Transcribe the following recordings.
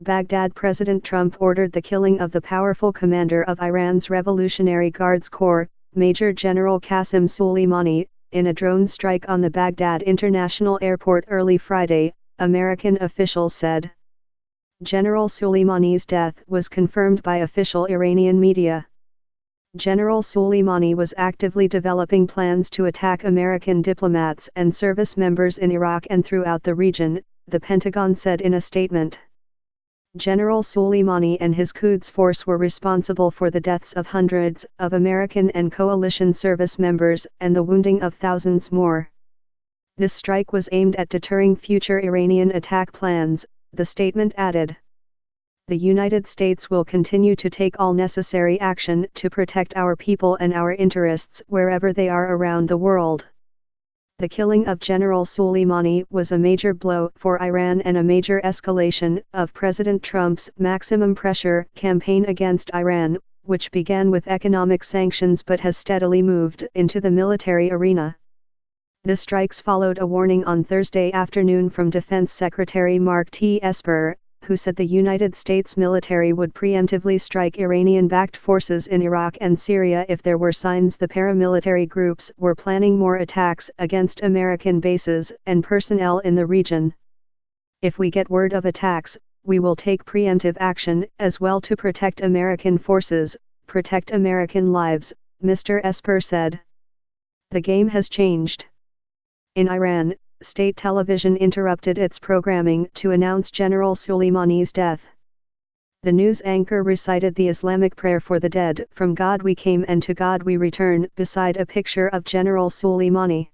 Baghdad President Trump ordered the killing of the powerful commander of Iran's Revolutionary Guards Corps, Major General Qassim Soleimani, in a drone strike on the Baghdad International Airport early Friday, American officials said. General Soleimani's death was confirmed by official Iranian media. General Soleimani was actively developing plans to attack American diplomats and service members in Iraq and throughout the region, the Pentagon said in a statement. General Soleimani and his Quds force were responsible for the deaths of hundreds of American and coalition service members and the wounding of thousands more. This strike was aimed at deterring future Iranian attack plans, the statement added. The United States will continue to take all necessary action to protect our people and our interests wherever they are around the world. The killing of General Soleimani was a major blow for Iran and a major escalation of President Trump's maximum pressure campaign against Iran, which began with economic sanctions but has steadily moved into the military arena. The strikes followed a warning on Thursday afternoon from Defense Secretary Mark T. Esper, who said the United States military would preemptively strike Iranian-backed forces in Iraq and Syria if there were signs the paramilitary groups were planning more attacks against American bases and personnel in the region. If we get word of attacks, we will take preemptive action as well to protect American forces, protect American lives, Mr. Esper said. The game has changed. In Iran, state television interrupted its programming to announce General Soleimani's death. The news anchor recited the Islamic prayer for the dead, "From God we came and to God we return," beside a picture of General Soleimani.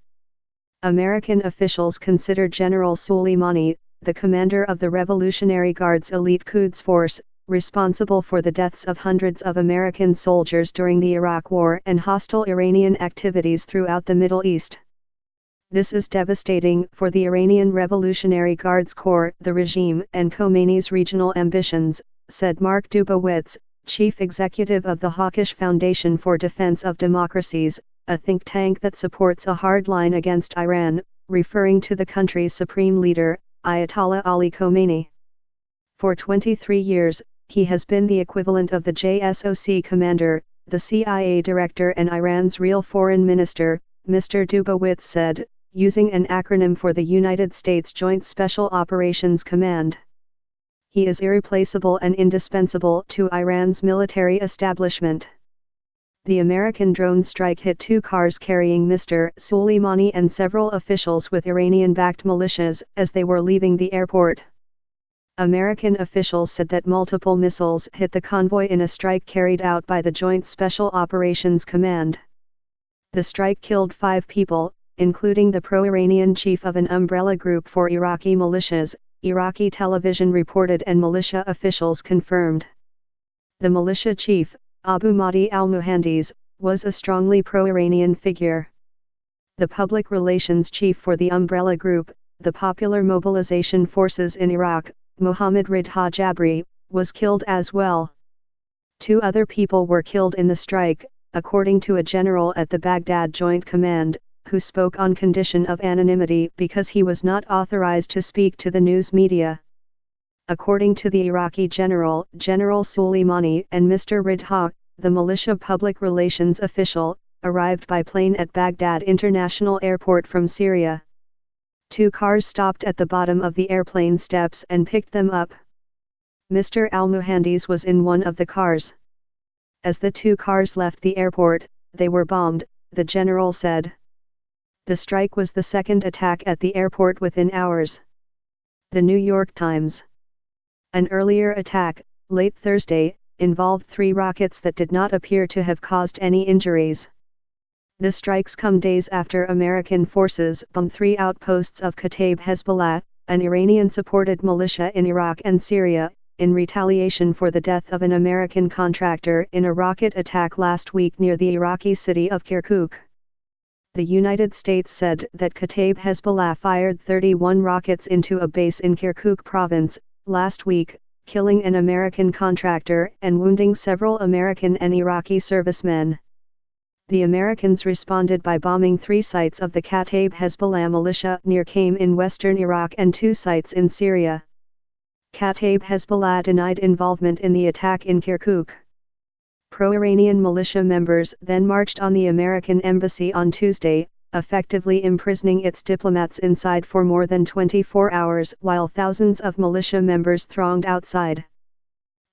American officials consider General Soleimani, the commander of the Revolutionary Guards elite Quds force, responsible for the deaths of hundreds of American soldiers during the Iraq War and hostile Iranian activities throughout the Middle East. This is devastating for the Iranian Revolutionary Guards Corps, the regime, and Khomeini's regional ambitions, said Mark Dubowitz, chief executive of the Hawkish Foundation for Defense of Democracies, a think tank that supports a hard line against Iran, referring to the country's supreme leader, Ayatollah Ali Khomeini. For 23 years, he has been the equivalent of the JSOC commander, the CIA director and Iran's real foreign minister, Mr. Dubowitz said, using an acronym for the United States Joint Special Operations Command. He is irreplaceable and indispensable to Iran's military establishment. The American drone strike hit two cars carrying Mr. Soleimani and several officials with Iranian-backed militias as they were leaving the airport. American officials said that multiple missiles hit the convoy in a strike carried out by the Joint Special Operations Command. The strike killed 5 people, including the pro-Iranian chief of an umbrella group for Iraqi militias, Iraqi television reported and militia officials confirmed. The militia chief, Abu Mahdi al-Muhandis, was a strongly pro-Iranian figure. The public relations chief for the umbrella group, the Popular Mobilization Forces in Iraq, Mohammad Ridha Jabri, was killed as well. 2 other people were killed in the strike, according to a general at the Baghdad Joint Command, who spoke on condition of anonymity because he was not authorized to speak to the news media. According to the Iraqi general, General Soleimani and Mr. Ridha, the militia public relations official, arrived by plane at Baghdad International Airport from Syria. 2 cars stopped at the bottom of the airplane steps and picked them up. Mr. al-Muhandis was in one of the cars. As the 2 cars left the airport, they were bombed, the general said. The strike was the second attack at the airport within hours. The New York Times. An earlier attack, late Thursday, involved 3 rockets that did not appear to have caused any injuries. The strikes come days after American forces bombed 3 outposts of Kataib Hezbollah, an Iranian-supported militia in Iraq and Syria, in retaliation for the death of an American contractor in a rocket attack last week near the Iraqi city of Kirkuk. The United States said that Kataib Hezbollah fired 31 rockets into a base in Kirkuk province, last week, killing an American contractor and wounding several American and Iraqi servicemen. The Americans responded by bombing 3 sites of the Kataib Hezbollah militia near Qam in western Iraq and 2 sites in Syria. Kataib Hezbollah denied involvement in the attack in Kirkuk. Pro-Iranian militia members then marched on the American embassy on Tuesday, effectively imprisoning its diplomats inside for more than 24 hours while thousands of militia members thronged outside.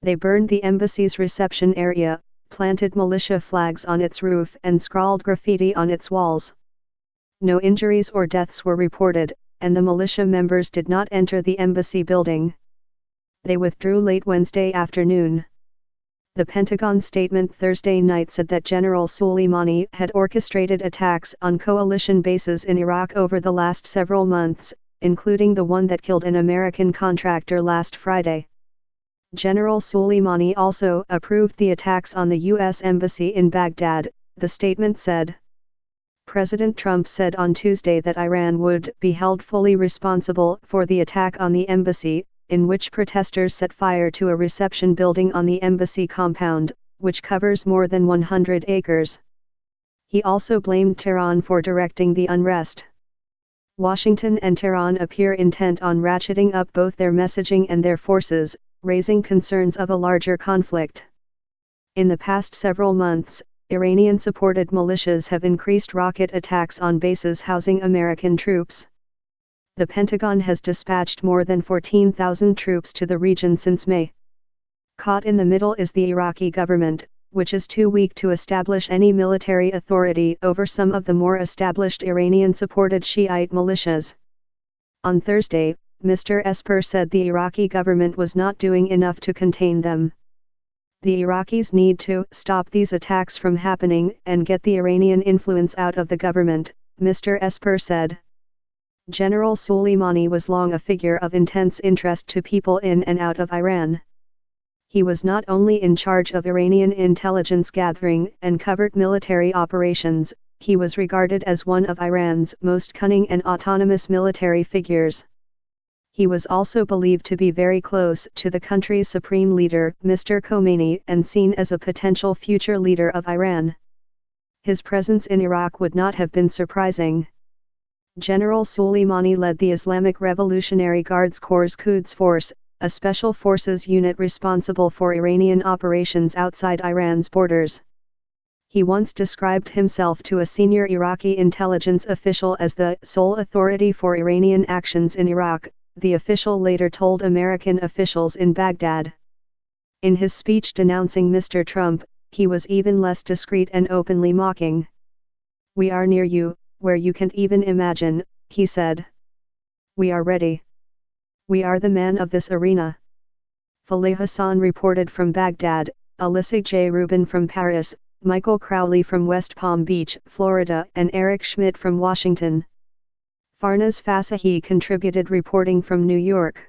They burned the embassy's reception area, planted militia flags on its roof and scrawled graffiti on its walls. No injuries or deaths were reported, and the militia members did not enter the embassy building. They withdrew late Wednesday afternoon. The Pentagon statement Thursday night said that General Suleimani had orchestrated attacks on coalition bases in Iraq over the last several months, including the one that killed an American contractor last Friday. General Suleimani also approved the attacks on the U.S. Embassy in Baghdad, the statement said. President Trump said on Tuesday that Iran would be held fully responsible for the attack on the embassy, in which protesters set fire to a reception building on the embassy compound, which covers more than 100 acres. He also blamed Tehran for directing the unrest. Washington and Tehran appear intent on ratcheting up both their messaging and their forces, raising concerns of a larger conflict. In the past several months, Iranian-supported militias have increased rocket attacks on bases housing American troops. The Pentagon has dispatched more than 14,000 troops to the region since May. Caught in the middle is the Iraqi government, which is too weak to establish any military authority over some of the more established Iranian-supported Shiite militias. On Thursday, Mr. Esper said the Iraqi government was not doing enough to contain them. The Iraqis need to stop these attacks from happening and get the Iranian influence out of the government, Mr. Esper said. General Suleimani was long a figure of intense interest to people in and out of Iran. He was not only in charge of Iranian intelligence gathering and covert military operations, he was regarded as one of Iran's most cunning and autonomous military figures. He was also believed to be very close to the country's supreme leader, Mr. Khomeini, and seen as a potential future leader of Iran. His presence in Iraq would not have been surprising. General Suleimani led the Islamic Revolutionary Guards Corps' Quds Force, a special forces unit responsible for Iranian operations outside Iran's borders. He once described himself to a senior Iraqi intelligence official as the sole authority for Iranian actions in Iraq, the official later told American officials in Baghdad. In his speech denouncing Mr. Trump, he was even less discreet and openly mocking. "We are near you, where you can't even imagine," he said. "We are ready. We are the man of this arena." Faleh Hassan reported from Baghdad, Alyssa J. Rubin from Paris, Michael Crowley from West Palm Beach, Florida, and Eric Schmidt from Washington. Farnaz Fasahi contributed reporting from New York.